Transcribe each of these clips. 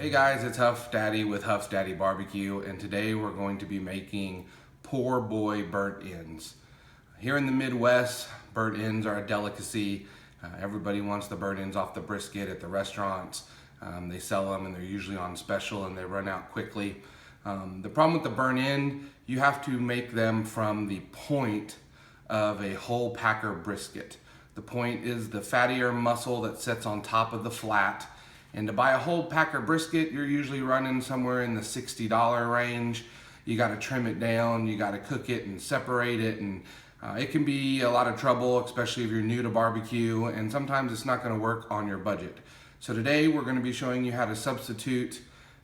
Hey guys, it's HuffDaddy with HuffDaddybbq, and today we're going to be making poor boy burnt ends. Here in the Midwest, burnt ends are a delicacy. Everybody wants the burnt ends off the brisket at the restaurants. They sell them and they're usually on special and they run out quickly. The problem with the burnt end, you have to make them from the point of a whole packer brisket. The point is the fattier muscle that sits on top of the flat. And to buy a whole packer brisket, you're usually running somewhere in the $60 range. You gotta trim it down, you gotta cook it and separate it, and it can be a lot of trouble, especially if you're new to barbecue, and sometimes it's not gonna work on your budget. So today we're gonna be showing you how to substitute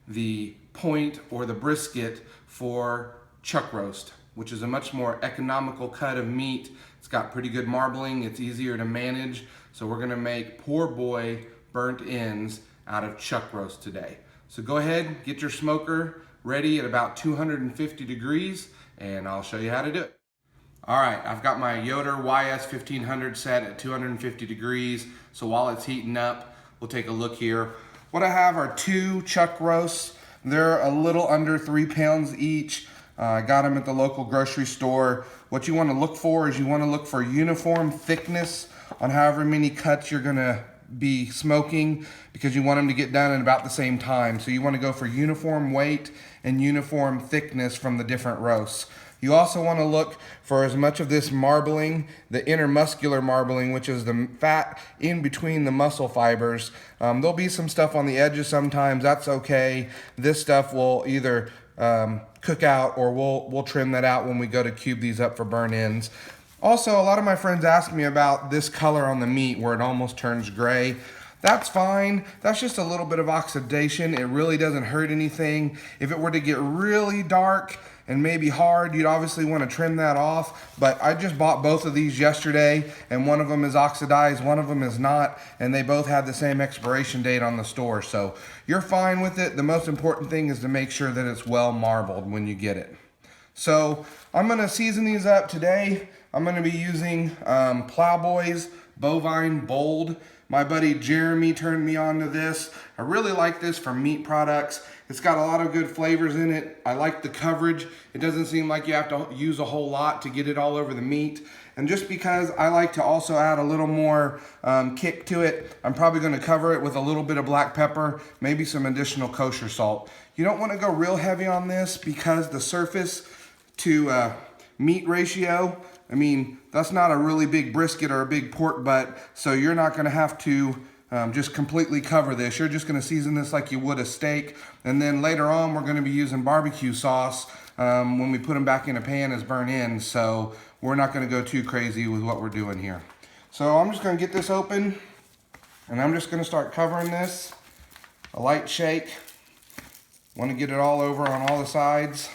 the point or the brisket for chuck roast, which is a much more economical cut of meat. It's got pretty good marbling, it's easier to manage. So we're gonna make poor boy burnt ends out of chuck roast today. So go ahead, get your smoker ready at about 250 degrees and I'll show you how to do it. All right, I've got my Yoder YS 1500 set at 250 degrees. So while it's heating up, we'll take a look here. What I have are two chuck roasts. They're a little under 3 pounds each. I got them at the local grocery store. What you want to look for is you want to look for uniform thickness on however many cuts you're gonna be smoking, because you want them to get done at about the same time. So you want to go for uniform weight and uniform thickness from the different roasts. You also want to look for as much of this marbling, the intermuscular marbling, which is the fat in between the muscle fibers. There'll be some stuff on the edges sometimes, that's okay. This stuff will either cook out or we'll trim that out when we go to cube these up for burn ends. Also, a lot of my friends ask me about this color on the meat where it almost turns gray. That's fine. That's just a little bit of oxidation. It really doesn't hurt anything. If it were to get really dark and maybe hard, you'd obviously want to trim that off. But I just bought both of these yesterday, and one of them is oxidized, one of them is not, and they both had the same expiration date on the store. So you're fine with it. The most important thing is to make sure that it's well marbled when you get it. So I'm gonna season these up today. I'm gonna be using Plowboys Bovine Bold. My buddy Jeremy turned me on to this. I really like this for meat products. It's got a lot of good flavors in it. I like the coverage. It doesn't seem like you have to use a whole lot to get it all over the meat. And just because I like to also add a little more kick to it, I'm probably gonna cover it with a little bit of black pepper, maybe some additional kosher salt. You don't wanna go real heavy on this because the surface to meat ratio, I mean, that's not a really big brisket or a big pork butt, so you're not gonna have to just completely cover this. You're just gonna season this like you would a steak, and then later on we're gonna be using barbecue sauce when we put them back in a pan as burnt ends, so we're not gonna go too crazy with what we're doing here. So I'm just gonna get this open, and I'm just gonna start covering this. A light shake. Wanna get it all over on all the sides.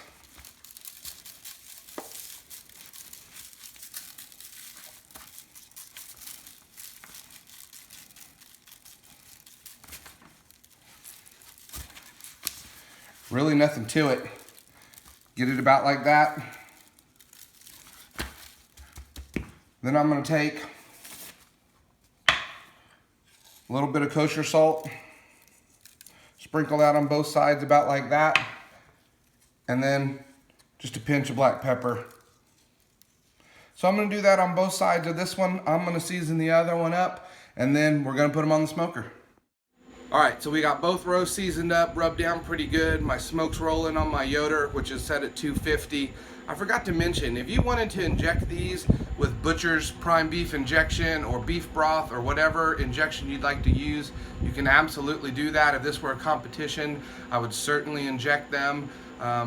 Really nothing to it. Get it about like that. Then I'm gonna take a little bit of kosher salt, sprinkle that on both sides about like that, and then just a pinch of black pepper. So I'm gonna do that on both sides of this one. I'm gonna season the other one up, and then we're gonna put them on the smoker. All right, so we got both roasts seasoned up, rubbed down pretty good. My smoke's rolling on my Yoder, which is set at 250. I forgot to mention, if you wanted to inject these with butcher's prime beef injection or beef broth or whatever injection you'd like to use, you can absolutely do that. If this were a competition, I would certainly inject them.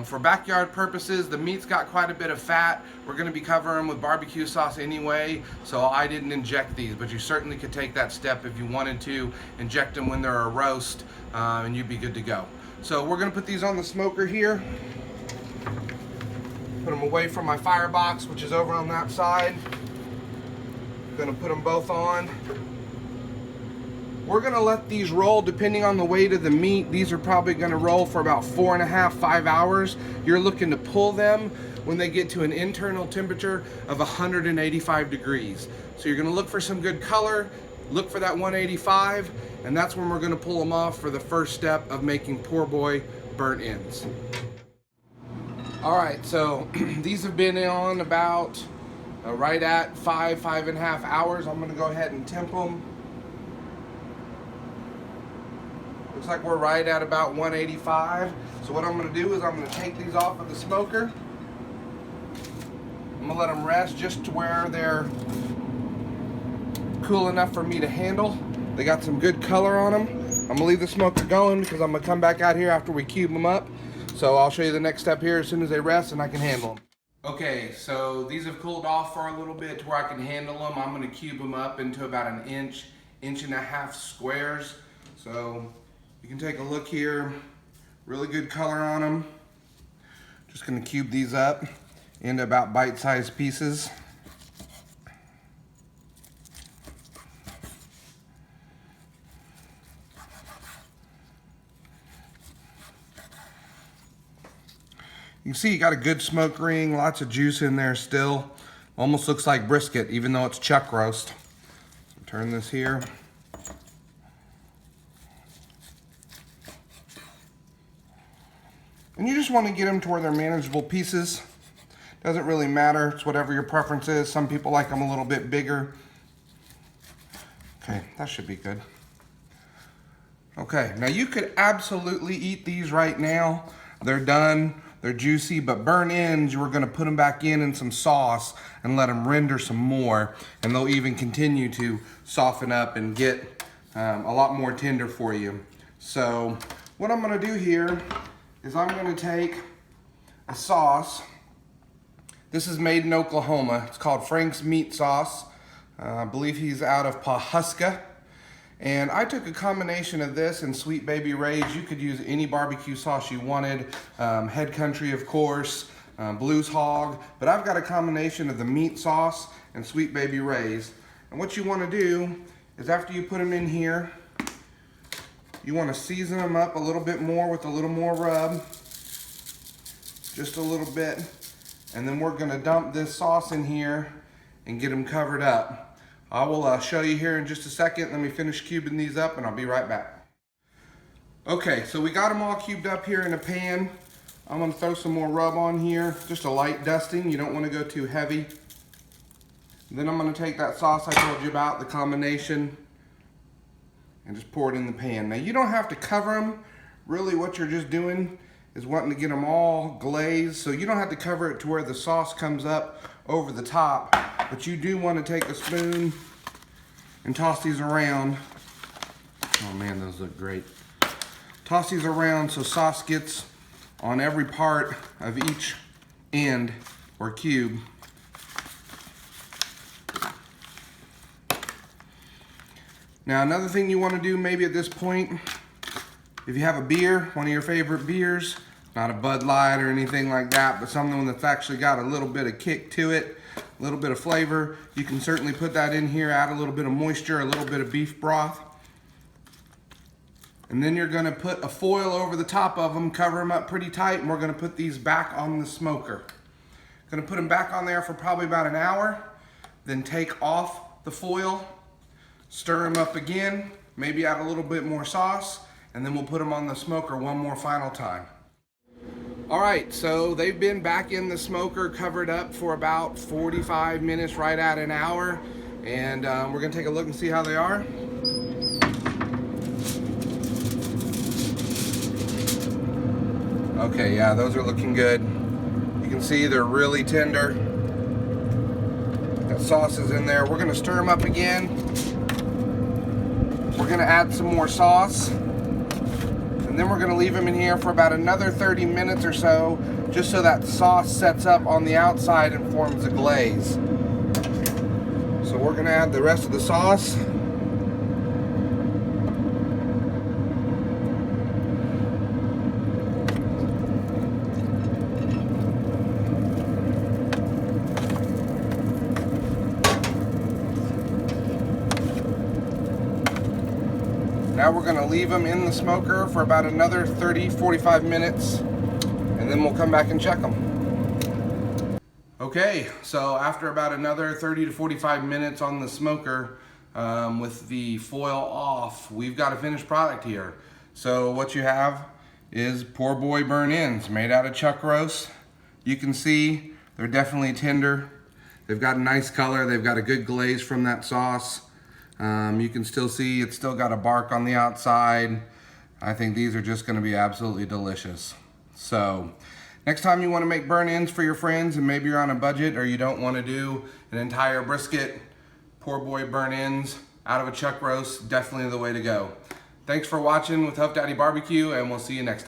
For backyard purposes, the meat's got quite a bit of fat. We're gonna be covering them with barbecue sauce anyway, so I didn't inject these, but you certainly could take that step if you wanted to inject them when they're a roast, and you'd be good to go. So we're gonna put these on the smoker here. Put them away from my firebox, which is over on that side. Gonna put them both on. We're gonna let these roll depending on the weight of the meat. These are probably gonna roll for about 4.5, 5 hours. You're looking to pull them when they get to an internal temperature of 185 degrees. So you're gonna look for some good color. look for that 185, and that's when we're gonna pull them off for the first step of making poor boy burnt ends. All right, so these have been on about right at 5.5 hours. I'm gonna go ahead and temp them. Looks like we're right at about 185. So what I'm gonna do is I'm gonna take these off of the smoker. I'm gonna let them rest just to where they're cool enough for me to handle. They got some good color on them. I'm gonna leave the smoker going because I'm gonna come back out here after we cube them up. So I'll show you the next step here as soon as they rest and I can handle them. Okay, so these have cooled off for a little bit to where I can handle them. I'm gonna cube them up into about an inch, 1.5 inch squares. So you can take a look here. Really good color on them. Just gonna cube these up into about bite-sized pieces. You can see you got a good smoke ring, lots of juice in there still. Almost looks like brisket, even though it's chuck roast. So turn this here. And you just want to get them to where they're manageable pieces. Doesn't really matter, it's whatever your preference is. Some people like them a little bit bigger. Okay, that should be good. Okay, now you could absolutely eat these right now. They're done. They're juicy, but burnt ends, we're gonna put them back in some sauce and let them render some more, and they'll even continue to soften up and get a lot more tender for you. So what I'm gonna do here is I'm gonna take a sauce. This is made in Oklahoma. It's called Frank's Meat Sauce. I believe he's out of Pawhuska. And I took a combination of this and Sweet Baby Ray's. You could use any barbecue sauce you wanted. Head Country, of course, Blues Hog. But I've got a combination of the meat sauce and Sweet Baby Ray's. And what you want to do is after you put them in here, you want to season them up a little bit more with a little more rub. Just a little bit. And then we're going to dump this sauce in here and get them covered up. I will show you here in just a second. Let me finish cubing these up and I'll be right back. Okay, so we got them all cubed up here in a pan. I'm gonna throw some more rub on here, just a light dusting. You don't wanna go too heavy. Then I'm gonna take that sauce I told you about, the combination, and just pour it in the pan. Now you don't have to cover them. Really what you're just doing is wanting to get them all glazed, so you don't have to cover it to where the sauce comes up over the top, but you do want to take a spoon and toss these around. Oh man, those look great. Toss these around so sauce gets on every part of each end or cube. Now another thing you want to do maybe at this point, if you have a beer, one of your favorite beers, not a Budlight or anything like that, but something that's actually got a little bit of kick to it, a little bit of flavor, you can certainly put that in here, add a little bit of moisture, a little bit of beef broth. And then you're gonna put a foil over the top of them, cover them up pretty tight, and we're gonna put these back on the smoker. Gonna put them back on there for probably about an hour, then take off the foil, stir them up again, maybe add a little bit more sauce, and then we'll put them on the smoker one more final time. All right, so they've been back in the smoker covered up for about 45 minutes, right at an hour. And we're gonna take a look and see how they are. Okay, yeah, those are looking good. You can see they're really tender. That sauce is in there. We're gonna stir them up again. We're gonna add some more sauce. And then we're gonna leave them in here for about another 30 minutes or so, just so that sauce sets up on the outside and forms a glaze. So we're gonna add the rest of the sauce. Now we're gonna leave them in the smoker for about another 30-45 minutes, and then we'll come back and check them. Okay, so after about another 30 to 45 minutes on the smoker, with the foil off, we've got a finished product here. So what you have is poor boy burnt ends made out of chuck roast. You can see they're definitely tender. They've got a nice color. They've got a good glaze from that sauce. You can still see it's still got a bark on the outside. I think these are just gonna be absolutely delicious. So next time you wanna make burnt ends for your friends and maybe you're on a budget or you don't wanna do an entire brisket, poor boy burnt ends out of a chuck roast, definitely the way to go. Thanks for watching with Huff Daddy BBQ, and we'll see you next time.